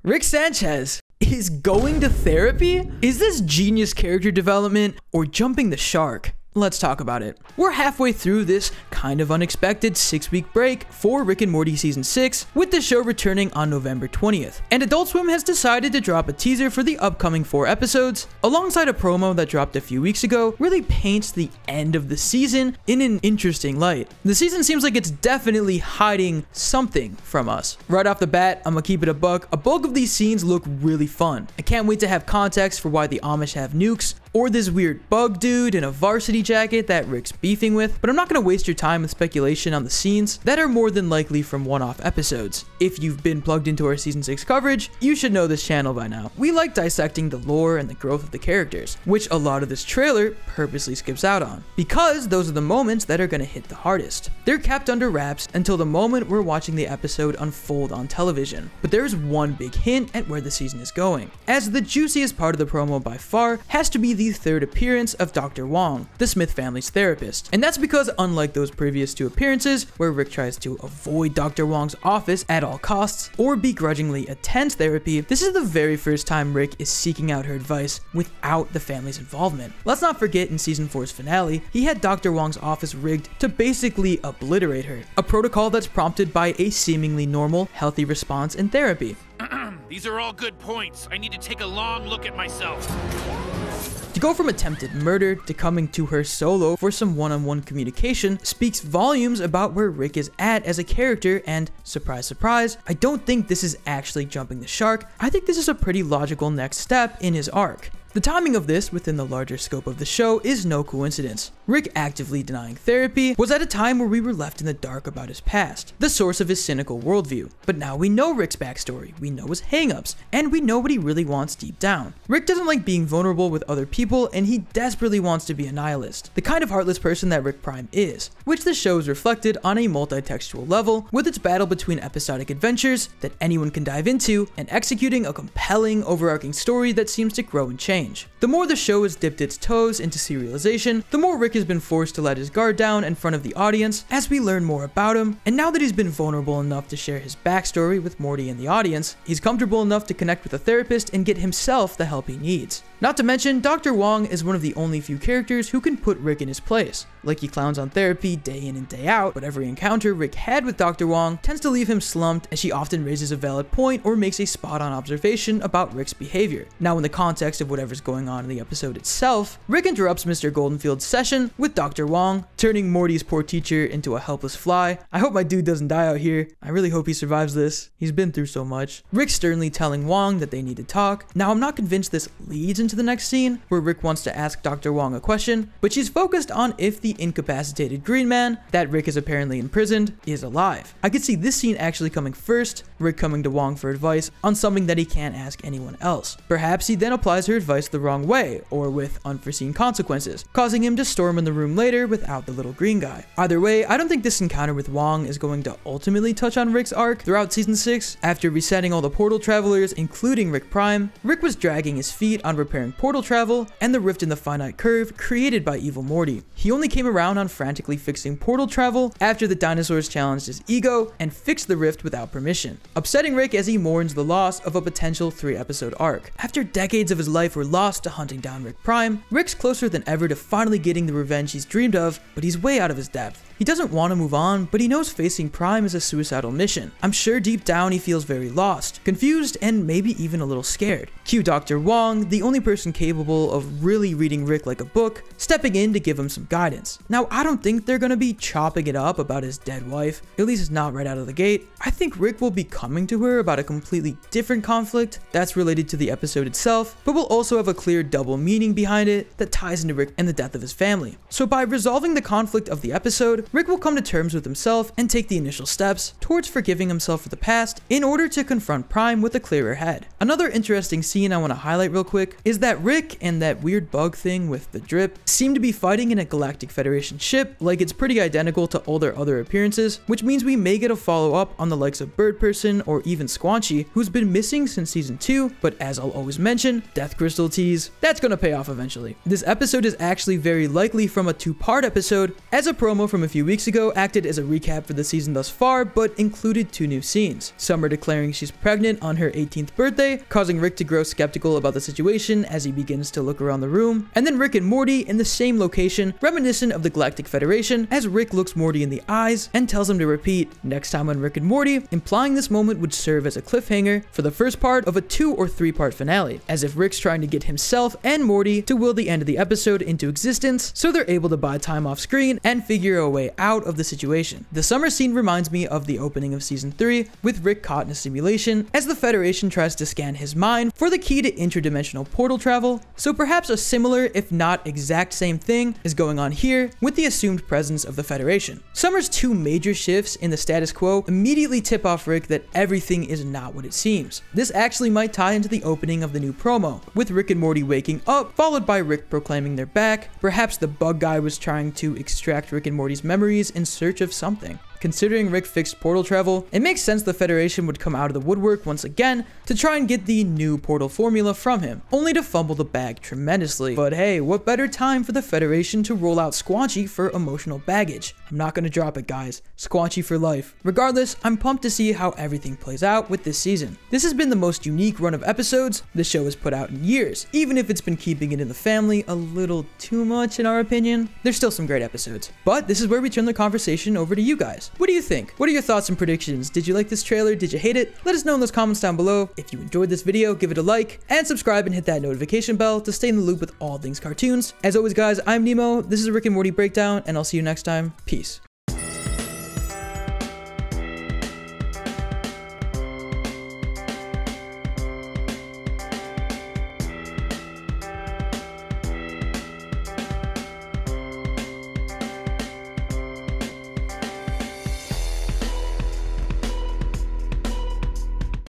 Rick Sanchez is going to therapy? Is this genius character development or jumping the shark? Let's talk about it. We're halfway through this kind of unexpected 6-week break for Rick and Morty Season 6, with the show returning on November 20th. And Adult Swim has decided to drop a teaser for the upcoming 4 episodes, alongside a promo that dropped a few weeks ago, really paints the end of the season in an interesting light. The season seems like it's definitely hiding something from us. Right off the bat, I'm gonna keep it a buck. A bulk of these scenes look really fun. I can't wait to have context for why the Amish have nukes, or this weird bug dude in a varsity jacket that Rick's beefing with, but I'm not going to waste your time with speculation on the scenes that are more than likely from one-off episodes. If you've been plugged into our Season 6 coverage, you should know this channel by now. We like dissecting the lore and the growth of the characters, which a lot of this trailer purposely skips out on, because those are the moments that are going to hit the hardest. They're kept under wraps until the moment we're watching the episode unfold on television, but there's one big hint at where the season is going, as the juiciest part of the promo by far has to be the third appearance of Dr. Wong, the Smith family's therapist. And that's because unlike those previous 2 appearances, where Rick tries to avoid Dr. Wong's office at all costs, or begrudgingly attends therapy, this is the very first time Rick is seeking out her advice without the family's involvement. Let's not forget in Season 4's finale, he had Dr. Wong's office rigged to basically obliterate her, a protocol that's prompted by a seemingly normal, healthy response in therapy. These are all good points. I need to take a long look at myself. To go from attempted murder to coming to her solo for some one-on-one communication speaks volumes about where Rick is at as a character, and surprise, surprise, I don't think this is actually jumping the shark. I think this is a pretty logical next step in his arc. The timing of this within the larger scope of the show is no coincidence. Rick actively denying therapy was at a time where we were left in the dark about his past, the source of his cynical worldview. But now we know Rick's backstory, we know his hangups, and we know what he really wants deep down. Rick doesn't like being vulnerable with other people, and he desperately wants to be a nihilist, the kind of heartless person that Rick Prime is, which the show is reflected on a multi-textual level, with its battle between episodic adventures that anyone can dive into, and executing a compelling, overarching story that seems to grow and change. The more the show has dipped its toes into serialization, the more Rick has been forced to let his guard down in front of the audience as we learn more about him, and now that he's been vulnerable enough to share his backstory with Morty and the audience, he's comfortable enough to connect with a therapist and get himself the help he needs. Not to mention, Dr. Wong is one of the only few characters who can put Rick in his place. Like he clowns on therapy day in and day out, but every encounter Rick had with Dr. Wong tends to leave him slumped, as she often raises a valid point or makes a spot-on observation about Rick's behavior. Now, in the context of whatever's going on in the episode itself, Rick interrupts Mr. Goldenfield's session with Dr. Wong, turning Morty's poor teacher into a helpless fly. I hope my dude doesn't die out here. I really hope he survives this. He's been through so much. Rick sternly telling Wong that they need to talk. Now, I'm not convinced this leads into the next scene, where Rick wants to ask Dr. Wong a question, but she's focused on if the incapacitated green man that Rick is apparently imprisoned is alive. I could see this scene actually coming first, Rick coming to Wong for advice on something that he can't ask anyone else. Perhaps he then applies her advice the wrong way, or with unforeseen consequences, causing him to storm in the room later without the little green guy. Either way, I don't think this encounter with Wong is going to ultimately touch on Rick's arc throughout Season 6. After resetting all the portal travelers, including Rick Prime, Rick was dragging his feet on repairing portal travel and the rift in the finite curve created by evil Morty. He only came around on frantically fixing portal travel after the dinosaurs challenged his ego and fixed the rift without permission, upsetting Rick as he mourns the loss of a potential 3-episode arc. After decades of his life were lost to hunting down Rick Prime, Rick's closer than ever to finally getting the revenge he's dreamed of, but he's way out of his depth. He doesn't want to move on, but he knows facing Prime is a suicidal mission. I'm sure deep down he feels very lost, confused, and maybe even a little scared. Cue Dr. Wong, the only person capable of really reading Rick like a book, stepping in to give him some guidance. Now, I don't think they're gonna be chopping it up about his dead wife, at least not right out of the gate. I think Rick will be coming to her about a completely different conflict that's related to the episode itself, but will also have a clear double meaning behind it that ties into Rick and the death of his family. So by resolving the conflict of the episode, Rick will come to terms with himself and take the initial steps towards forgiving himself for the past in order to confront Prime with a clearer head. Another interesting scene I want to highlight real quick is that Rick and that weird bug thing with the drip seem to be fighting in a Galactic Federation Federation ship, like it's pretty identical to all their other appearances, which means we may get a follow-up on the likes of Bird Person or even Squanchy, who's been missing since season 2, but as I'll always mention, Death Crystal tease, that's gonna pay off eventually. This episode is actually very likely from a 2-part episode, as a promo from a few weeks ago acted as a recap for the season thus far, but included 2 new scenes. Summer declaring she's pregnant on her 18th birthday, causing Rick to grow skeptical about the situation as he begins to look around the room, and then Rick and Morty in the same location, reminiscent of the Galactic Federation, as Rick looks Morty in the eyes and tells him to repeat next time on Rick and Morty, implying this moment would serve as a cliffhanger for the first part of a 2 or 3-part finale, as if Rick's trying to get himself and Morty to will the end of the episode into existence so they're able to buy time off screen and figure a way out of the situation. The summer scene reminds me of the opening of season 3, with Rick caught in a simulation as the Federation tries to scan his mind for the key to interdimensional portal travel, so perhaps a similar, if not exact same thing is going on here with the assumed presence of the Federation. Summer's 2 major shifts in the status quo immediately tip off Rick that everything is not what it seems. This actually might tie into the opening of the new promo, with Rick and Morty waking up, followed by Rick proclaiming they're back. Perhaps the bug guy was trying to extract Rick and Morty's memories in search of something. Considering Rick fixed portal travel, it makes sense the Federation would come out of the woodwork once again to try and get the new portal formula from him, only to fumble the bag tremendously. But hey, what better time for the Federation to roll out Squanchy for emotional baggage? I'm not gonna drop it, guys. Squanchy for life. Regardless, I'm pumped to see how everything plays out with this season. This has been the most unique run of episodes the show has put out in years, even if it's been keeping it in the family a little too much in our opinion. There's still some great episodes. But this is where we turn the conversation over to you guys. What do you think? What are your thoughts and predictions? Did you like this trailer? Did you hate it? Let us know in those comments down below. If you enjoyed this video, give it a like and subscribe and hit that notification bell to stay in the loop with all things cartoons. As always, guys, I'm Nemo. This is a Rick and Morty breakdown, and I'll see you next time. Peace.